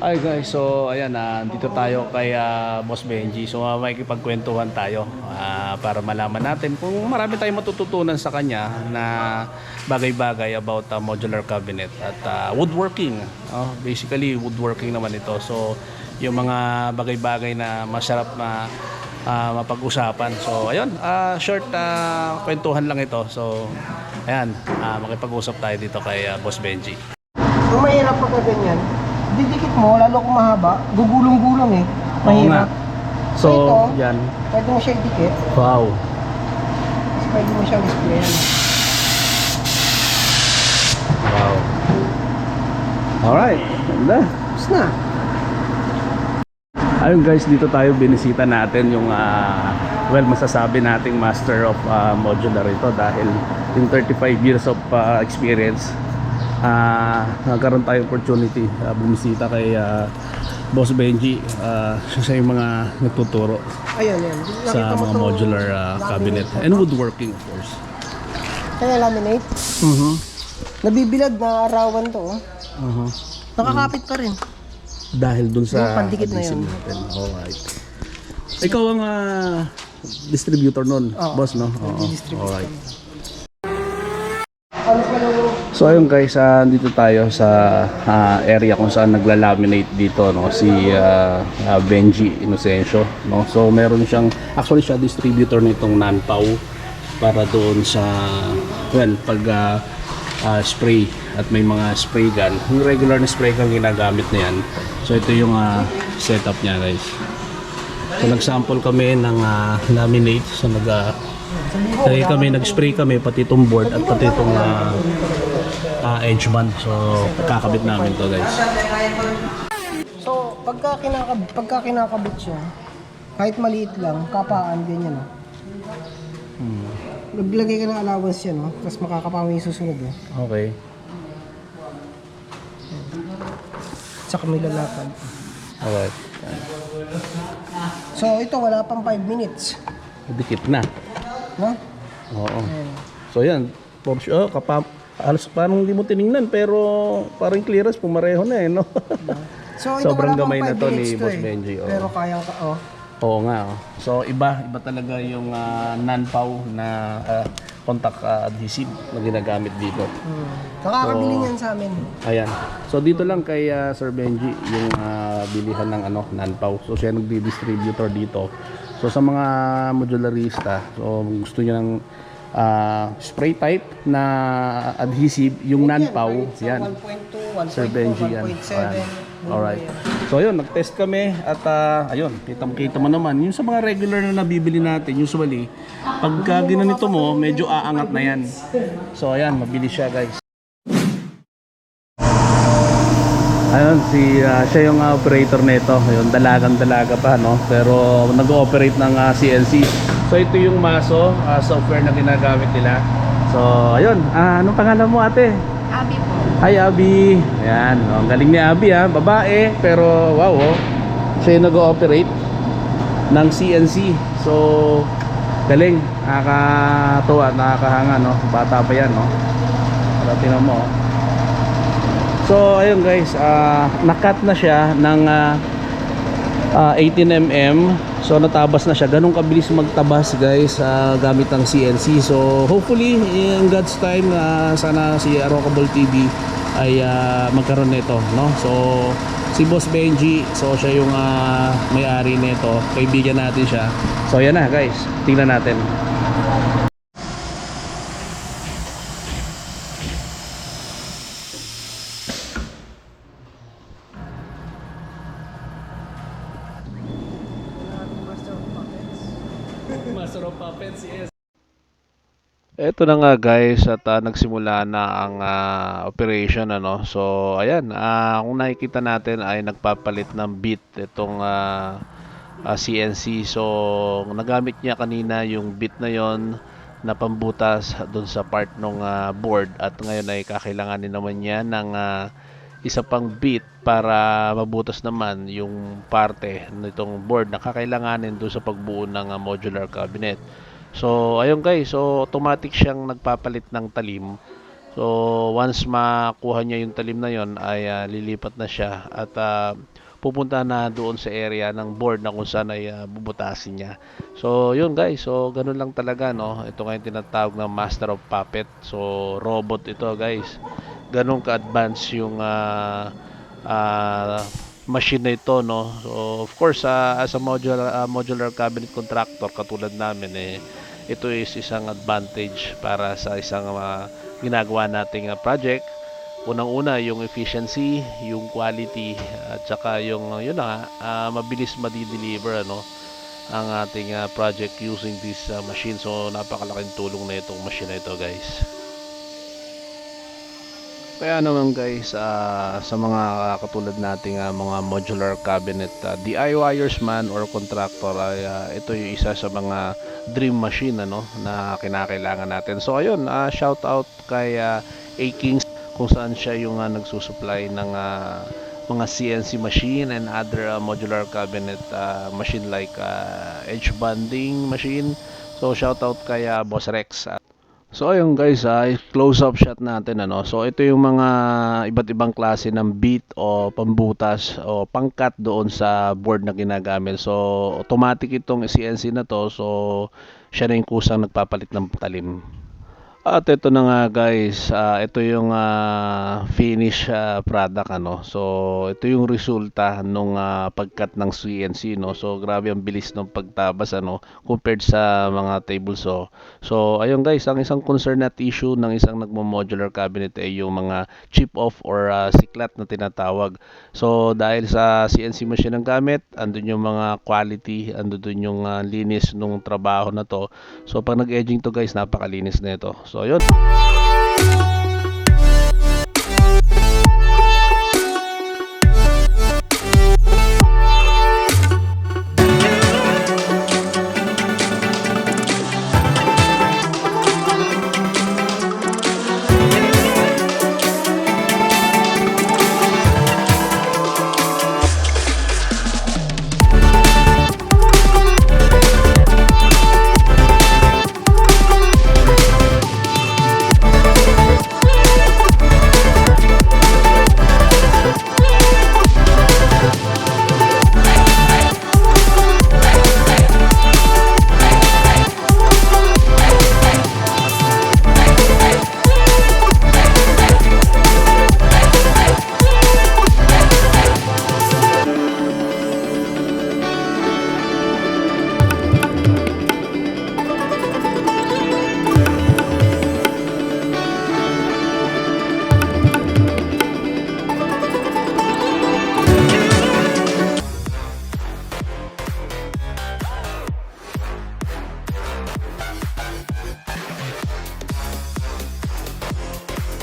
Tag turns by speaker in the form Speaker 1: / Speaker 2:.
Speaker 1: Hi guys, so ayan dito tayo kay Boss Benji. So makikipagkwentuhan tayo para malaman natin kung marami tayong matututunan sa kanya na bagay-bagay about modular cabinet at woodworking. Basically woodworking naman ito. So yung mga bagay-bagay na masarap na mapag-usapan. So ayun, short kwentuhan lang ito. So ayan, makipag-usap tayo dito kay Boss Benji.
Speaker 2: Kung mahirap pagka ganyan, didikit mo, lalo kung mahaba, gugulong-gulong eh. Mahirap.
Speaker 1: So,
Speaker 2: ito,
Speaker 1: yan.
Speaker 2: pwede mo siya idikit.
Speaker 1: Wow.
Speaker 2: Tapos pwede mo siyang displayan.
Speaker 1: Wow. Alright. Ganda.
Speaker 2: Tapos na.
Speaker 1: Ayun guys, dito tayo binisita natin yung masasabi nating master of modular ito dahil in 35 years of experience nagkaroon tayo opportunity bumisita kay Boss Benji. Siya yung mga nagtuturo
Speaker 2: Ayan, yan.
Speaker 1: sa mga modular cabinet and woodworking of course.
Speaker 2: Kaya laminate. Nabibilad na arawan to. Nakakapit pa rin.
Speaker 1: Dahil dun sa
Speaker 2: Yung pandikit na yun.
Speaker 1: natin. Alright. Ikaw ang distributor nun, boss, no? Oo. Alright. So ayun guys, dito tayo sa area kung saan nagla-laminate dito, no, si Benji Inocencio, no. So meron siyang, actually siya distributor nitong Nanpao para doon sa pag spray at may mga spray gun. Yung regular na spray gun ginagamit na yan. So ito yung setup niya guys. So nag-sample kami ng laminate. So nag-spray kami pati itong board at pati itong edge band. So kakabit namin to guys.
Speaker 2: So, pagka kinakabit siya, kahit maliit lang, kapaan, ganyan. Naglagay ka ng allowance yan, no? Tapos makakapama yung susunod.
Speaker 1: Okay.
Speaker 2: Tsaka may lalapad.
Speaker 1: Alright.
Speaker 2: So, ito wala pang 5 minutes.
Speaker 1: Dikit na.
Speaker 2: No?
Speaker 1: Oo. So yan. For sure, halos parang hindi mo tiningnan pero parang clearance pumareho na eh, no?
Speaker 2: So, ito
Speaker 1: Sobrang
Speaker 2: wala pang
Speaker 1: gamay na
Speaker 2: 5
Speaker 1: to
Speaker 2: minutes
Speaker 1: ni Boss Benji. Oh.
Speaker 2: Pero kayang
Speaker 1: Oo nga. Oh. So iba talaga yung Nanpao na contact adhesive na ginagamit dito.
Speaker 2: Nakakabili niyan sa amin.
Speaker 1: Ayan. So dito lang kay Sir Benji yung bilihan ng Nanpao. So siya nagdi-distributor dito. So sa mga modularista, so gusto niya ng spray type na adhesive, yung Nanpao, yan.
Speaker 2: 1.2, 1.2,
Speaker 1: Sir Benji yan.
Speaker 2: 1.7.
Speaker 1: Alright. So ayun, nag-test kami at ayun, kita mo naman, yung sa mga regular na nabibili natin, usually, pagka ginanito mo, medyo aangat na yan. So ayan, mabilis siya guys. Ayun, siya yung operator nito. Ayun, dalaga pa, no? Pero nag-ooperate ng CNC. So ito yung Maso software na ginagamit nila. So ayun, anong pangalan mo ate?
Speaker 3: Abi po.
Speaker 1: Hi Abi. Ayan, ang galing ni Abi babae, pero wow, siya yung nag-ooperate ng CNC. So galing, nakakatuwa, nakakahanga, no? Bata pa yan, no? Pero tingnan mo. So ayun guys, nakat na siya ng 18mm. So natabas na siya. Ganun kabilis magtabas guys gamit ang CNC. So hopefully in God's time sana si Arocable TV ay magkaroon nito, no? So si Boss Benji, so siya yung may-ari nito. Kaibigan natin siya. So yan na guys, tingnan natin. Master of Puppets, yes. Ito na nga guys at nagsimula na ang operation, ano. So ayan, kung nakikita natin ay nagpapalit ng bit itong CNC. So nagamit niya kanina yung bit na yon na pambutas doon sa part ng board at ngayon ay kakailanganin naman niya ng isa pang bit para mabutas naman yung parte nitong board na kakailanganin doon sa pagbuo ng modular cabinet. So ayun guys, so automatic siyang nagpapalit ng talim. So once makuha niya yung talim na yon ay lilipat na siya at pupunta na doon sa area ng board na kung saan ay bubutasin niya. So yun guys, so ganun lang talaga, no. Ito nga yung tinatawag na Master of Puppet. So robot ito guys. Ganun ka-advance yung machine na ito, no. So of course, as a modular cabinet contractor katulad namin, ito is isang advantage para sa isang ginagawa nating project. Unang-una yung efficiency, yung quality, at saka yung yun na nga, mabilis madi-deliver, ano, ang ating project using this machine. So napakalaking tulong na itong machine na ito guys. Kaya naman guys, sa mga katulad nating mga modular cabinet DIYers man or contractor, ay ito yung isa sa mga dream machine, ano, na kinakailangan natin. So ayun, shout out kay A-Kings kung saan siya yung nagsusupply ng mga CNC machine and other modular cabinet machine like edge banding machine. So shout out kay Boss Rex. So ayun guys, close up shot natin, ano. So ito yung mga iba't ibang klase ng bit o pambutas o pangkat doon sa board na ginagamit. So automatic itong CNC na to. So siya na yung kusang nagpapalit ng talim. At ito na nga guys, ito yung finish product, ano. So ito yung resulta nung pagkat ng CNC, no. So grabe ang bilis ng pagtabas, ano, compared sa mga table saw. So ayun guys, ang isang concern at issue ng isang nagmo-modular cabinet ay yung mga chip off or siklat na tinatawag. So dahil sa CNC machine ang gamit, andun yung mga quality, andun yung linis nung trabaho na to. So pag nag-edging to guys, napakalinis na ito. So yun.